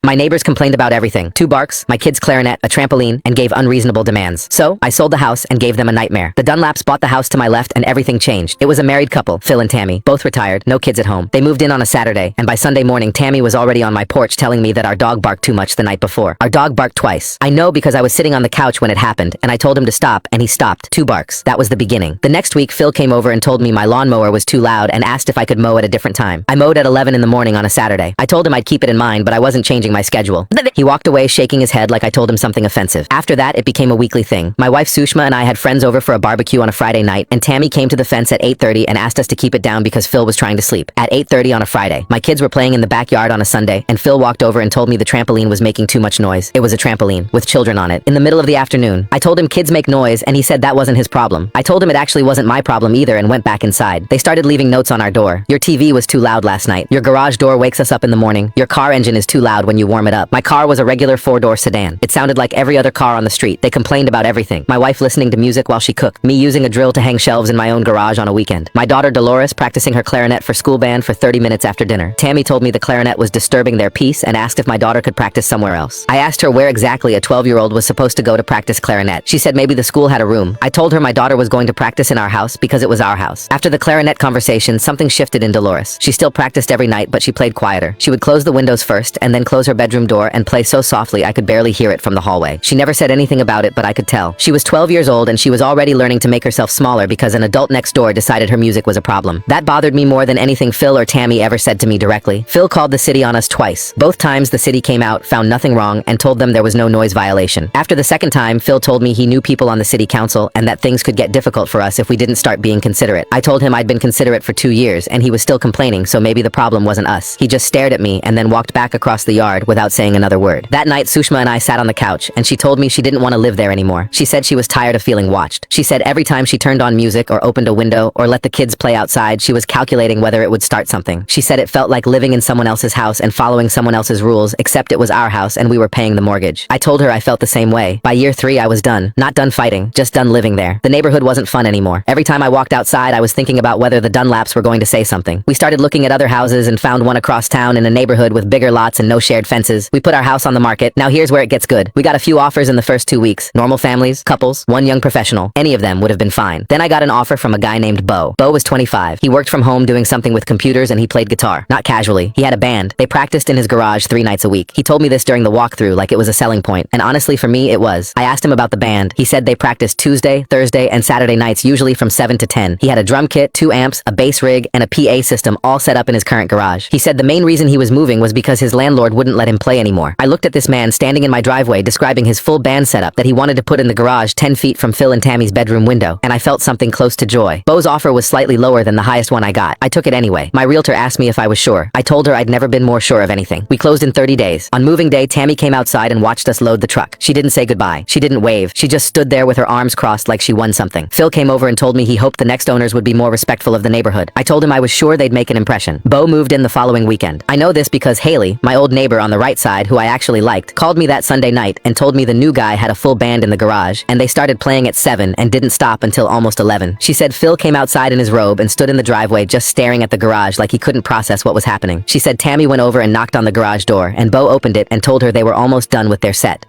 My neighbors complained about everything. 2 barks, my kids' clarinet, a trampoline, and gave unreasonable demands. So, I sold the house and gave them a nightmare. The Dunlaps bought the house to my left and everything changed. It was a married couple, Phil and Tammy, both retired, no kids at home. They moved in on a Saturday, and by Sunday morning Tammy was already on my porch telling me that our dog barked too much the night before. Our dog barked twice. I know because I was sitting on the couch when it happened, and I told him to stop, and he stopped. 2 barks. That was the beginning. The next week Phil came over and told me my lawnmower was too loud and asked if I could mow at a different time. I mowed at 11 in the morning on a Saturday. I told him I'd keep it in mind, but I wasn't changing my schedule. He walked away shaking his head like I told him something offensive. After that, it became a weekly thing. My wife Sushma and I had friends over for a barbecue on a Friday night, and Tammy came to the fence at 8:30 and asked us to keep it down because Phil was trying to sleep. At 8:30 on a Friday, my kids were playing in the backyard on a Sunday, and Phil walked over and told me the trampoline was making too much noise. It was a trampoline, with children on it. In the middle of the afternoon, I told him kids make noise, and he said that wasn't his problem. I told him it actually wasn't my problem either and went back inside. They started leaving notes on our door. Your TV was too loud last night. Your garage door wakes us up in the morning. Your car engine is too loud when you warm it up. My car was a regular 4-door sedan. It sounded like every other car on the street. They complained about everything. My wife listening to music while she cooked. Me using a drill to hang shelves in my own garage on a weekend. My daughter Dolores practicing her clarinet for school band for 30 minutes after dinner. Tammy told me the clarinet was disturbing their peace and asked if my daughter could practice somewhere else. I asked her where exactly a 12-year-old was supposed to go to practice clarinet. She said maybe the school had a room. I told her my daughter was going to practice in our house because it was our house. After the clarinet conversation, something shifted in Dolores. She still practiced every night, but she played quieter. She would close the windows first and then close her bedroom door and play so softly I could barely hear it from the hallway. She never said anything about it, but I could tell. She was 12 years old and she was already learning to make herself smaller because an adult next door decided her music was a problem. That bothered me more than anything Phil or Tammy ever said to me directly. Phil called the city on us twice. Both times the city came out, found nothing wrong, and told them there was no noise violation. After the second time, Phil told me he knew people on the city council and that things could get difficult for us if we didn't start being considerate. I told him I'd been considerate for 2 years and he was still complaining, so maybe the problem wasn't us. He just stared at me and then walked back across the yard without saying another word. That night, Sushma and I sat on the couch and she told me she didn't want to live there anymore. She said she was tired of feeling watched. She said every time she turned on music or opened a window or let the kids play outside, she was calculating whether it would start something. She said it felt like living in someone else's house and following someone else's rules, except it was our house and we were paying the mortgage. I told her I felt the same way. By year 3, I was done. Not done fighting, just done living there. The neighborhood wasn't fun anymore. Every time I walked outside, I was thinking about whether the Dunlaps were going to say something. We started looking at other houses and found one across town in a neighborhood with bigger lots and no shared fences. We put our house on the market. Now here's where it gets good. We got a few offers in the first 2 weeks. Normal families, couples, one young professional. Any of them would have been fine. Then I got an offer from a guy named Bo. Bo was 25. He worked from home doing something with computers and he played guitar. Not casually. He had a band. They practiced in his garage 3 nights a week. He told me this during the walkthrough like it was a selling point. And honestly for me it was. I asked him about the band. He said they practiced Tuesday, Thursday, and Saturday nights usually from 7 to 10. He had a drum kit, 2 amps, a bass rig, and a PA system all set up in his current garage. He said the main reason he was moving was because his landlord wouldn't let him play anymore. I looked at this man standing in my driveway describing his full band setup that he wanted to put in the garage 10 feet from Phil and Tammy's bedroom window, and I felt something close to joy. Bo's offer was slightly lower than the highest one I got. I took it anyway. My realtor asked me if I was sure. I told her I'd never been more sure of anything. We closed in 30 days. On moving day, Tammy came outside and watched us load the truck. She didn't say goodbye. She didn't wave. She just stood there with her arms crossed like she won something. Phil came over and told me he hoped the next owners would be more respectful of the neighborhood. I told him I was sure they'd make an impression. Bo moved in the following weekend. I know this because Haley, my old neighbor on the right side who I actually liked, called me that Sunday night and told me the new guy had a full band in the garage and they started playing at 7 and didn't stop until almost 11. She said Phil came outside in his robe and stood in the driveway just staring at the garage like he couldn't process what was happening. She said Tammy went over and knocked on the garage door and Bo opened it and told her they were almost done with their set,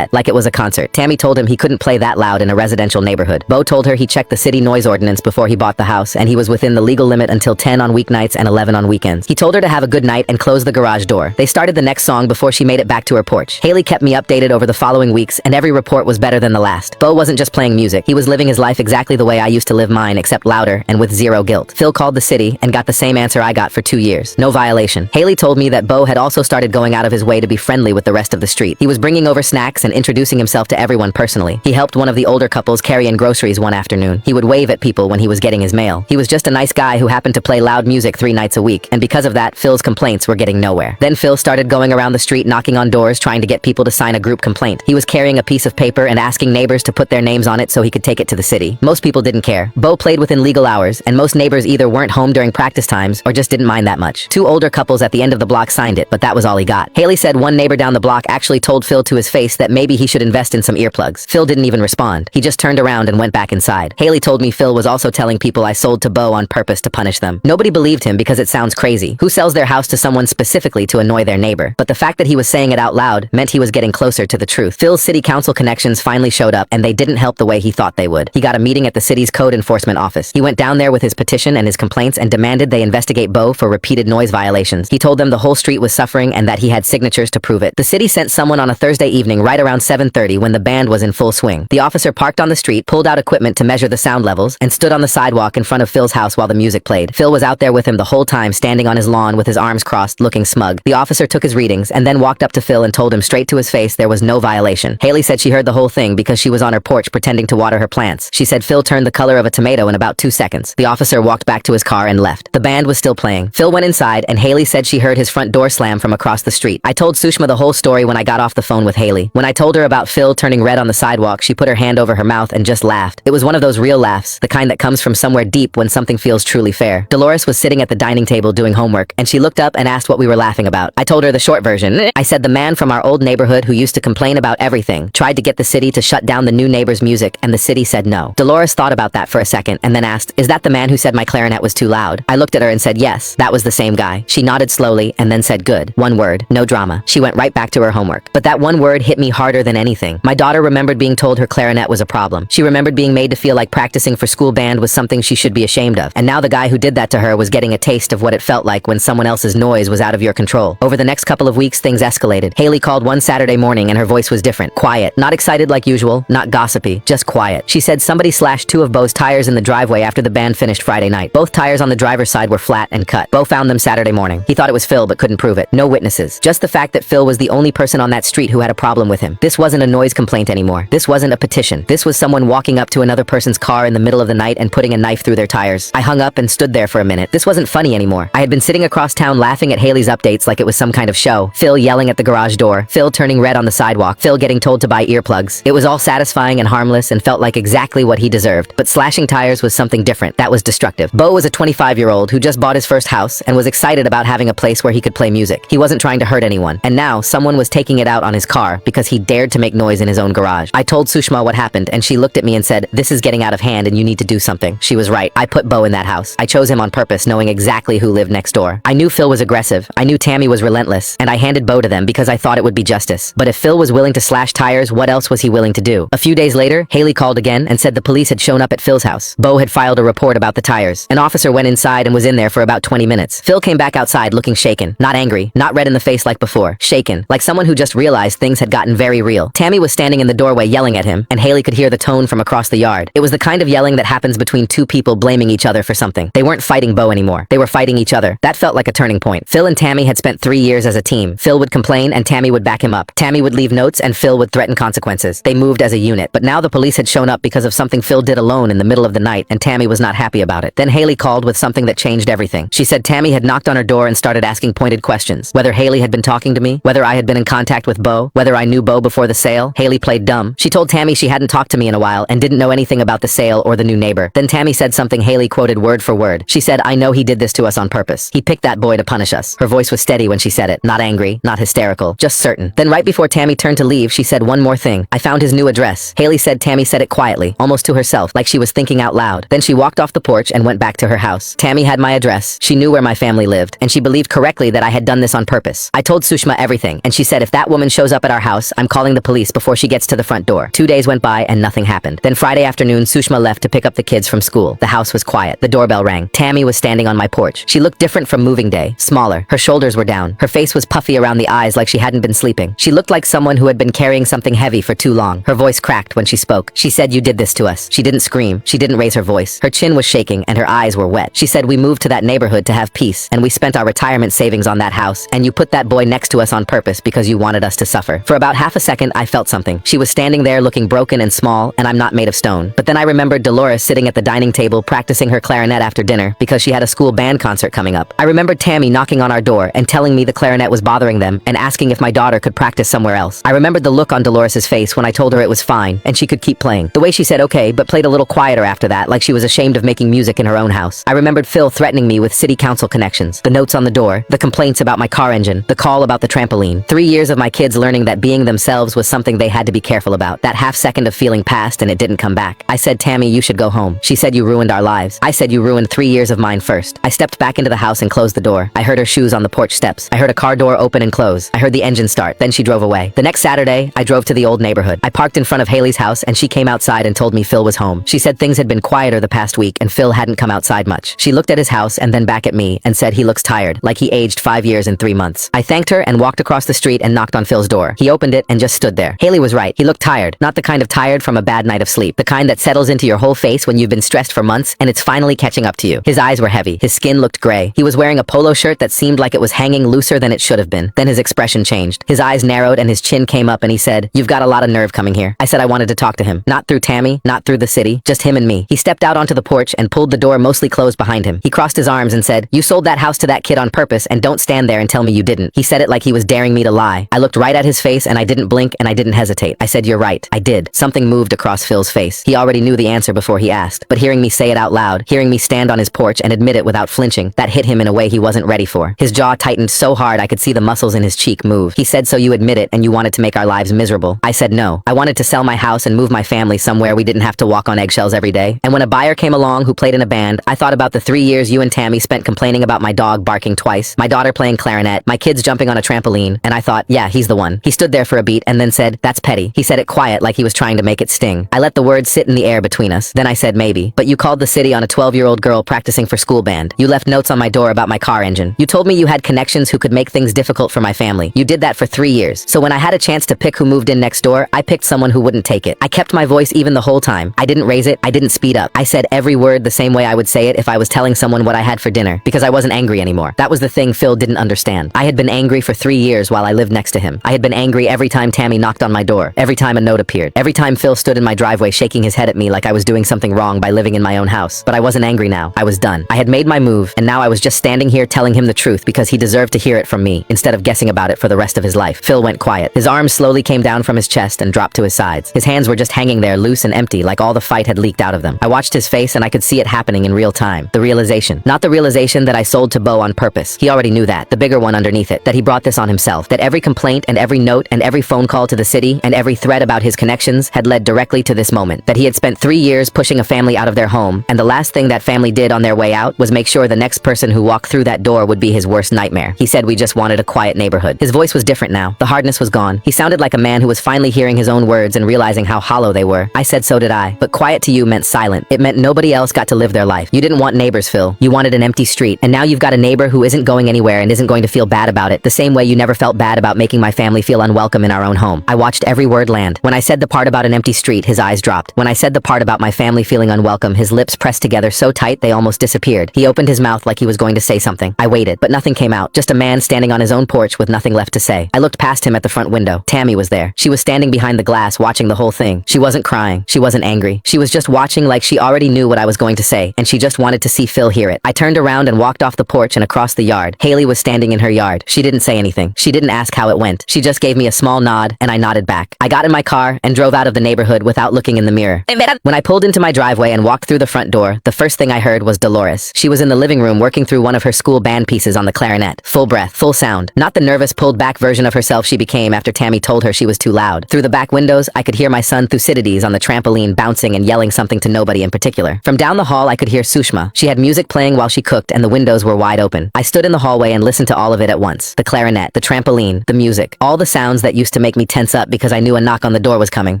like it was a concert. Tammy told him he couldn't play that loud in a residential neighborhood. Bo told her he checked the city noise ordinance before he bought the house and he was within the legal limit until 10 on weeknights and 11 on weekends. He told her to have a good night and close the garage door. They started the next song before she made it back to her porch. Haley kept me updated over the following weeks and every report was better than the last. Bo wasn't just playing music. He was living his life exactly the way I used to live mine, except louder and with zero guilt. Phil called the city and got the same answer I got for 2 years. No violation. Haley told me that Bo had also started going out of his way to be friendly with the rest of the street. He was bringing over snacks and introducing himself to everyone personally. He helped one of the older couples carry in groceries one afternoon. He would wave at people when he was getting his mail. He was just a nice guy who happened to play loud music 3 nights a week, and because of that, Phil's complaints were getting nowhere. Then Phil started going around the street knocking on doors trying to get people to sign a group complaint. He was carrying a piece of paper and asking neighbors to put their names on it so he could take it to the city. Most people didn't care. Bo played within legal hours, and most neighbors either weren't home during practice times or just didn't mind that much. 2 older couples at the end of the block signed it, but that was all he got. Haley said one neighbor down the block actually told Phil to his face that maybe he should invest in some earplugs. Phil didn't even respond. He just turned around and went back inside. Haley told me Phil was also telling people I sold to Bo on purpose to punish them. Nobody believed him because it sounds crazy. Who sells their house to someone specifically to annoy their neighbor? But the fact that he was saying it out loud meant he was getting closer to the truth. Phil's city council connections finally showed up, and they didn't help the way he thought they would. He got a meeting at the city's code enforcement office. He went down there with his petition and his complaints and demanded they investigate Bo for repeated noise violations. He told them the whole street was suffering and that he had signatures to prove it. The city sent someone on a Thursday evening right around 7:30 when the band was in full swing. The officer parked on the street, pulled out equipment to measure the sound levels, and stood on the sidewalk in front of Phil's house while the music played. Phil was out there with him the whole time, standing on his lawn with his arms crossed, looking smug. The officer took his readings and then walked up to Phil and told him straight to his face there was no violation. Haley said she heard the whole thing because she was on her porch pretending to water her plants. She said Phil turned the color of a tomato in about 2 seconds. The officer walked back to his car and left. The band was still playing. Phil went inside and Haley said she heard his front door slam from across the street. I told Sushma the whole story when I got off the phone with Haley. When I told her about Phil turning red on the sidewalk, she put her hand over her mouth and just laughed. It was one of those real laughs, the kind that comes from somewhere deep when something feels truly fair. Dolores was sitting at the dining table doing homework, and she looked up and asked what we were laughing about. I told her the short version. I said the man from our old neighborhood who used to complain about everything tried to get the city to shut down the new neighbor's music, and the city said no. Dolores thought about that for a second and then asked, is that the man who said my clarinet was too loud? I looked at her and said yes, that was the same guy. She nodded slowly and then said good. One word, no drama. She went right back to her homework. But that one word hit me harder than anything. My daughter remembered being told her clarinet was a problem. She remembered being made to feel like practicing for school band was something she should be ashamed of. And now the guy who did that to her was getting a taste of what it felt like when someone else's noise was out of your control. Over the next couple of weeks, things escalated. Haley called one Saturday morning and her voice was different. Quiet. Not excited like usual, not gossipy, just quiet. She said somebody slashed 2 of Bo's tires in the driveway after the band finished Friday night. Both tires on the driver's side were flat and cut. Bo found them Saturday morning. He thought it was Phil but couldn't prove it. No witnesses. Just the fact that Phil was the only person on that street who had a problem with him. This wasn't a noise complaint anymore. This wasn't a petition. This was someone walking up to another person's car in the middle of the night and putting a knife through their tires. I hung up and stood there for a minute. This wasn't funny anymore. I had been sitting across town laughing at Haley's updates like it was some kind of show. Phil yelling at the garage door. Phil turning red on the sidewalk. Phil getting told to buy earplugs. It was all satisfying and harmless and felt like exactly what he deserved. But slashing tires was something different. That was destructive. Bo was a 25-year-old who just bought his first house and was excited about having a place where he could play music. He wasn't trying to hurt anyone. And now someone was taking it out on his car because he dared to make noise in his own garage. I told Sushma what happened and she looked at me and said, this is getting out of hand and you need to do something. She was right. I put Bo in that house. I chose him on purpose, knowing exactly who lived next door. I knew Phil was aggressive. I knew Tammy was relentless. And I handed Bo to them because I thought it would be justice. But if Phil was willing to slash tires, what else was he willing to do? A few days later, Haley called again and said the police had shown up at Phil's house. Bo had filed a report about the tires. An officer went inside and was in there for about 20 minutes. Phil came back outside looking shaken. Not angry, not red in the face like before. Shaken, like someone who just realized things had gotten very real. Tammy was standing in the doorway yelling at him, and Haley could hear the tone from across the yard. It was the kind of yelling that happens between two people blaming each other for something. They weren't fighting Bo anymore. They were fighting each other. That felt like a turning point. Phil and Tammy had spent 3 years as a team. Phil would complain and Tammy would back him up. Tammy would leave notes and Phil would threaten consequences. They moved as a unit. But now the police had shown up because of something Phil did alone in the middle of the night, and Tammy was not happy about it. Then Haley called with something that changed everything. She said Tammy had knocked on her door and started asking pointed questions. Whether Haley had been talking to me, whether I had been in contact with Bo, whether I knew Bo before the sale. Haley played dumb. She told Tammy she hadn't talked to me in a while and didn't know anything about the sale or the new neighbor. Then Tammy said something Haley quoted word for word. She said, I know he did this to us on purpose. He picked that boy to punish us. Her voice was steady when she said it. Not angry, not hysterical, just certain. Then right before Tammy turned to leave, she said one more thing. I found his new address. Haley said Tammy said it quietly, almost to herself, like she was thinking out loud. Then she walked off the porch and went back to her house. Tammy had my address. She knew where my family lived, and she believed correctly that I had done this on purpose. I told Sushma everything, and she said if that woman shows up at our house, I'm calling the police before she gets to the front door. 2 days went by and nothing happened. Then Friday afternoon, Sushma left to pick up the kids from school. The house was quiet. The doorbell rang. Tammy was standing on my porch. She looked different from moving day, smaller. Her shoulders were down. Her face was puffy around the eyes like she hadn't been sleeping. She looked like someone who had been carrying something heavy for too long. Her voice cracked when she spoke. She said you did this to us. She didn't scream. She didn't raise her voice. Her chin was shaking and her eyes were wet. She said we moved to that neighborhood to have peace, and we spent our retirement savings on that house, and you put that boy next to us on purpose because you wanted us to suffer. For about half a second, I felt something. She was standing there looking broken and small, and I'm not made of stone. But then I remembered Dolores sitting at the dining table practicing her clarinet after dinner because she had a school band concert coming up. I remembered Tammy knocking on our door and telling me the clarinet was bothering them and asking if my daughter could practice somewhere else. I remembered the look on Dolores's face when I told her it was fine and she could keep playing. The way she said okay, but played a little quieter after that, like she was ashamed of making music in her own house. I remembered Phil threatening me with city council connections, the notes on the door, the complaints about my car engine, the call about the trampoline. 3 years of my kids learning that being themselves was something they had to be careful about. That half second of feeling passed and it didn't come back. I said, Tammy, you should go home. She said you ruined our lives. I said you ruined 3 years of mine first. I stepped back into the house and closed the door. I heard her shoes on the porch steps. I heard a car door open and close. I heard the engine start, then she drove away. The next Saturday, I drove to the old neighborhood. I parked in front of Haley's house and she came outside and told me Phil was home. She said things had been quieter the past week and Phil hadn't come outside much. She looked at his house and then back at me and said he looks tired, like he aged 5 years and 3 months. I thanked her and walked across the street and knocked on Phil's door. He opened it and just stood there. Haley was right. He looked tired, not the kind of tired from a bad night of sleep, the kind that settles into your whole face when you've been stressed for months and it's finally catching up to you. His eyes were heavy. His skin looked gray. He was wearing a polo shirt that seemed like it was hanging looser than it should have been. Then his expression changed. His eyes narrowed and his chin came up and he said, "You've got a lot of nerve coming here." I said I wanted to talk to him. Not through Tammy, not through the city, just him and me. He stepped out onto the porch and pulled the door mostly closed behind him. He crossed his arms and said, "You sold that house to that kid on purpose and don't stand there and tell me you didn't." He said it like he was daring me to lie. I looked right at his face and I didn't blink and I didn't hesitate. I said, "You're right. I did." Something moved across Phil's face. He already knew the answer before he asked, but hearing me say it out loud, hearing me stand on his porch and admit it without flinching, that hit him in a way he wasn't ready for. His jaw tightened so hard I could see the muscles in his cheek move. He said, "So you admit it and you wanted to make our lives miserable?" I said no. I wanted to sell my house and move my family somewhere we didn't have to walk on eggshells every day. And when a buyer came along who played in a band, I thought about the 3 years you and Tammy spent complaining about my dog barking twice, my daughter playing clarinet, my kids jumping on a trampoline, and I thought, yeah, he's the one. He stood there for a beat and then said, "That's petty." He said it quiet like he was trying to make it sting. I let the words sit in the air between us. Then I said maybe. "But you called the city on a 12-year-old girl practicing for school band. You left notes on my door about my car engine. You told me you had connections who could make things difficult for my family. You did that for 3 years. So when I had a chance to pick who moved in next door, I picked someone who wouldn't take it. I kept my voice even the whole time. I didn't raise it. I didn't speed up. I said every word the same way I would say it if I was telling someone what I had for dinner, because I wasn't angry anymore. That was the thing Phil didn't understand. I had been angry for 3 years while I lived next to him. I had been angry every time Tammy knocked on my door, every time a note appeared, every time Phil stood in my driveway shaking his head at me like I was doing something wrong by living in my own house. But I wasn't angry now. I was done. I had made my move, and now I was just standing here telling him the truth because he deserved to hear it from me, instead of guessing about it for the rest of his life. Phil went quiet. His arms slowly came down from his chest and dropped to his sides. His hands were just hanging there loose and empty like all the fight had leaked out of them. I watched his face and I could see it happening in real time. The realization. Not the realization that I sold to Bo on purpose. He already knew that. The bigger one underneath it. That he brought this on himself. That every complaint and every note and every phone call to the city and every thread about his connections had led directly to this moment. That he had spent 3 years pushing a family out of their home, and the last thing that family did on their way out was make sure the next person who walked through that door would be his worst nightmare. He said we just wanted a quiet neighborhood. His voice was different now. The hardness was gone. He sounded like a man who was finally hearing his own words and realizing how hollow they were. I said so did I. But quiet to you meant silent. It meant nobody else got to live their life. You didn't want neighbors, Phil. You wanted an empty street. And now you've got a neighbor who isn't going anywhere and isn't going to feel bad about it, the same way you never felt bad about making my family feel unwelcome in our own home. I watched every word land. When I said the part about an empty street, his eyes dropped. When I said the part about my family feeling unwelcome, his lips pressed together so tight they almost disappeared. He opened his mouth like he was going to say something. I waited, but nothing came out. Just a man standing on his own porch with nothing left to say. I looked past him at the front window. Tammy was there. She was standing behind the glass watching the whole thing. She wasn't crying. She wasn't angry. She was just watching like she already knew what I was going to say, and she just wanted to see Phil hear it. I turned around and walked off the porch and across the yard. Haley was standing in her yard. She didn't say anything. She didn't ask how it went. She just gave me a small nod, and I nodded back. I got in my car and drove out of the neighborhood without looking in the mirror. When I pulled into my driveway and walked through the front door, the first thing I heard was Dolores. She was in the living room working through one of her school band pieces on the clarinet. Full breath, full sound. Not the nervous, pulled-back version of herself she became after Tammy told her she was too loud. Through the back windows, I could hear my son Thucydides on the trampoline bouncing and yelling something to nobody in particular. From down the hall, I could hear Sushma. She had music playing while she cooked and the windows were wide open. I stood in the hallway and listened to all of it at once. The clarinet, the trampoline, the music. All the sounds that used to make me tense up because I knew a knock on the door was coming.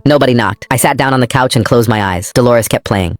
Nobody knocked. I sat down on the couch and closed my eyes. Dolores kept playing.